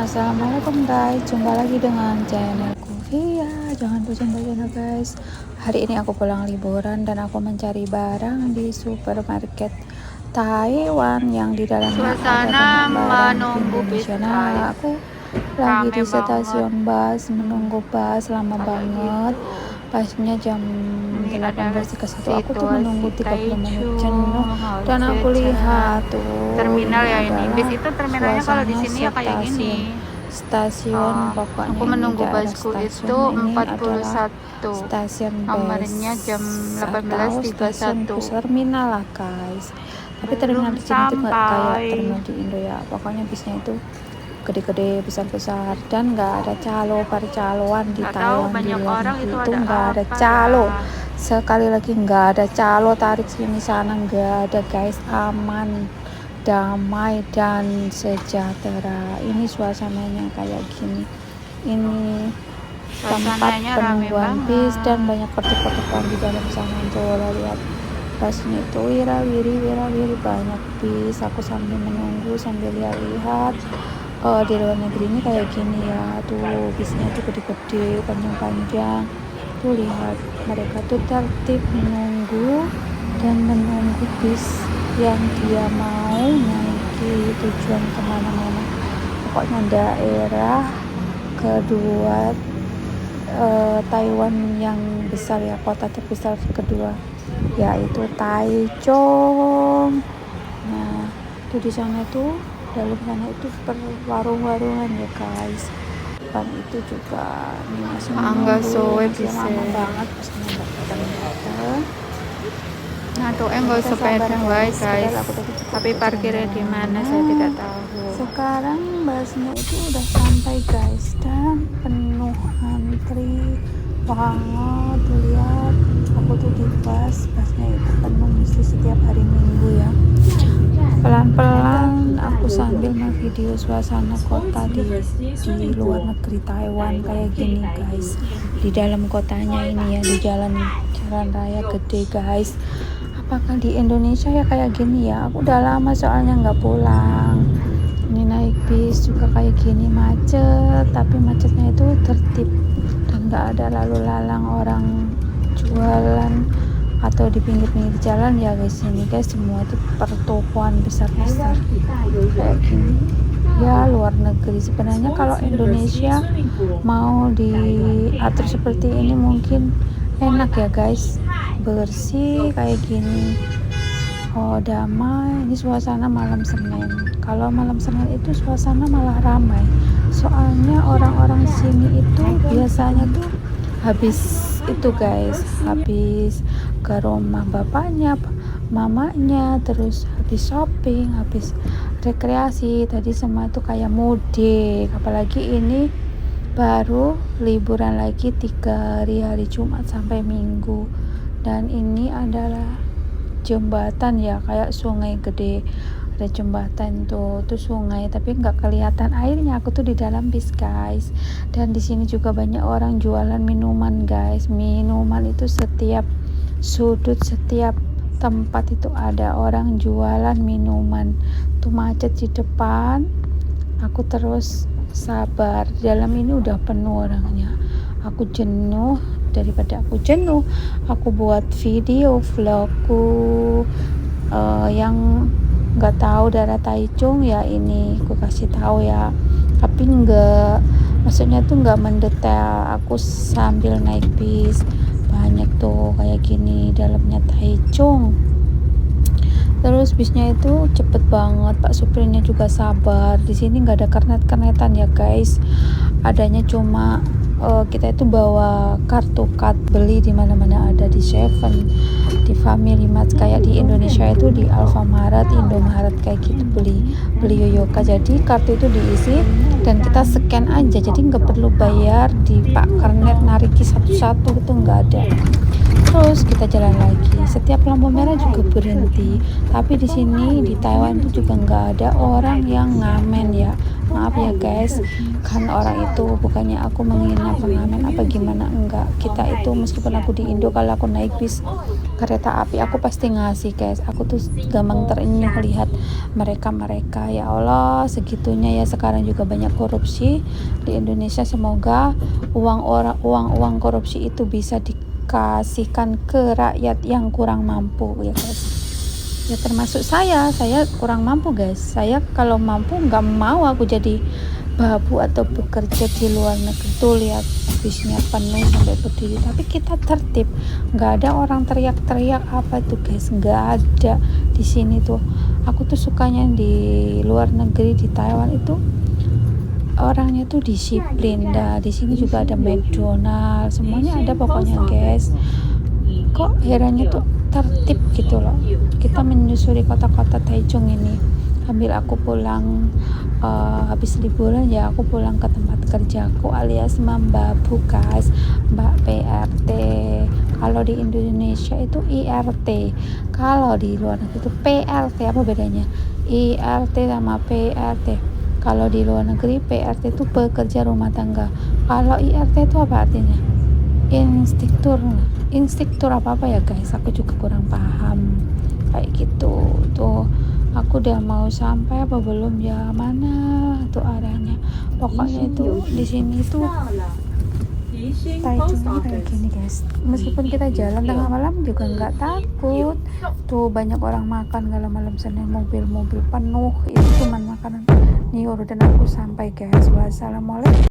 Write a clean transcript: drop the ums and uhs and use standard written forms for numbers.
Assalamualaikum guys, jumpa lagi dengan channelku Via. Jangan bosan-bosan ya guys. Hari ini aku pulang liburan dan aku mencari barang di supermarket Taiwan yang di dalamnya ada banyak barang Indonesia. Nah, aku lagi di stasiun bus menunggu bus lama banget. Pasnya jam 18.31. Aku tuh menunggu 30 menit jenuh dan aku lihat tuh terminal ya ini. Bis adalah itu terminalnya kalau di sini ya kayak gini. Stasiun pokoknya Aku menunggu ini daerah busku itu stasiun ini 41. adalah stasiun Nomornya bus jam atau stasiun 18.31. bus terminal lah guys. Tapi terminal di sini tuh nggak kayak terminal di Indo ya. Pokoknya bisnya itu gede-gede, besar-besar, dan nggak ada calo percaloan di Taiwan. Di luar negeri itu nggak ada calo. Sekali lagi nggak ada calo tarik sini sana, nggak ada guys. Aman, damai dan sejahtera. Ini suasananya kayak gini. Ini tempat penungguan bis dan banyak petik-petikan di dalam sana. Tuh lihat busnya itu wira-wiri banyak bis. Aku sambil menunggu sambil lihat-lihat. Di luar negeri ini kayak gini ya, tuh bisnya tuh gede-gede, panjang-panjang. Tuh lihat, mereka tuh tertib menunggu dan menunggu bis yang dia mau naiki tujuan kemana-mana. Pokoknya daerah kedua Taiwan yang besar ya, kota terbesar kedua yaitu Taichung. Nah, tuh di sana tuh dalam sana itu warung-warungan ya guys. Depan itu juga masih lama banget pesannya datang. Nah tuh enggak sepeda guys. Tapi parkirnya di mana saya tidak tahu. Sekarang busnya itu udah sampai guys dan penuh antri banget. Lihat, aku tuh di busnya itu penuh mesti setiap hari Minggu ya. Pelan-pelan aku sambil ngevideo suasana kota di luar negeri Taiwan kayak gini guys. Di dalam kotanya ini ya, di jalan raya gede guys. Apakah di Indonesia ya kayak gini ya? Aku udah lama soalnya nggak pulang. Ini naik bis juga kayak gini, macet, tapi macetnya itu tertib dan nggak ada lalu lalang orang jualan atau di pinggir-pinggir jalan ya guys. Ini guys semua itu pertokoan besar-besar kayak gini ya. Luar negeri sebenarnya kalau Indonesia mau diatur seperti ini mungkin enak ya guys, bersih kayak gini. Damai. Ini suasana malam Senin. Kalau malam Senin itu suasana malah ramai, soalnya orang-orang sini itu biasanya tuh habis itu guys, habis ke rumah bapaknya, mamanya, terus habis shopping, habis rekreasi. Tadi semua itu kayak mudik. Apalagi ini baru liburan lagi 3 hari Jumat sampai Minggu. Dan ini adalah jembatan ya, kayak sungai gede. Ada jembatan tuh sungai tapi nggak kelihatan airnya. Aku tuh di dalam bis guys. Dan di sini juga banyak orang jualan minuman guys. Minuman itu setiap sudut, setiap tempat itu ada orang jualan minuman. Tuh macet di depan. Aku terus sabar. Di dalam ini udah penuh orangnya. Aku jenuh. Daripada aku jenuh, aku buat video vlogku yang nggak tahu daerah Taichung ya. Ini aku kasih tahu ya, tapi nggak, maksudnya tuh nggak mendetail. Aku sambil naik bis banyak tuh kayak gini dalamnya Taichung. Terus bisnya itu cepet banget, pak supirnya juga sabar. Di sini nggak ada kernet-kernetan ya guys, adanya cuma kita itu bawa kartu card beli di mana-mana, ada di Seven, di Family Mart, kayak di Indonesia itu di Alfamaret, Indomaret kayak gitu, beli Yoyoka. Jadi kartu itu diisi dan kita scan aja, jadi nggak perlu bayar di pak kernet nariki satu-satu, itu nggak ada. Terus kita jalan lagi, setiap lampu merah juga berhenti. Tapi di sini di Taiwan itu juga nggak ada orang yang ngamen ya. Maaf ya guys, kan orang itu bukannya aku menghina pengamen apa gimana, enggak. Kita itu meskipun aku di Indo, kalau aku naik bis kereta api aku pasti ngasih guys. Aku tuh gampang terenyuh lihat mereka ya Allah, segitunya ya. Sekarang juga banyak korupsi di Indonesia. Semoga uang korupsi itu bisa dikasihkan ke rakyat yang kurang mampu ya guys. Ya termasuk saya kurang mampu guys. Saya kalau mampu nggak mau aku jadi babu atau bekerja di luar negeri. Tuh lihat bisnya penuh sampai berdiri, tapi kita tertib, nggak ada orang teriak-teriak apa itu guys, nggak ada. Di sini tuh aku tuh sukanya di luar negeri, di Taiwan itu orangnya tuh disiplin. Dah di sini juga ada McDonald, semuanya ada pokoknya guys. Kok herannya tuh tertib gitu loh. Kita menyusuri kota-kota Taichung ini sambil aku pulang habis liburan ya, aku pulang ke tempat kerjaku alias membabu guys, Mbak PRT. Kalau di Indonesia itu IRT, kalau di luar negeri itu PRT. Apa bedanya IRT sama PRT? Kalau di luar negeri PRT itu pekerja rumah tangga, kalau IRT itu apa artinya? Instruktur apa ya guys, aku juga kurang paham kayak gitu. Tuh aku udah mau sampai apa belum ya, mana tuh arahnya. Pokoknya itu di sini tuh Taichung kayak gini guys. Meskipun kita jalan tengah malam juga nggak takut. Tuh banyak orang makan kalau malam sana, mobil-mobil penuh, itu cuman makanan niur. Dan aku sampai guys. Wassalamualaikum.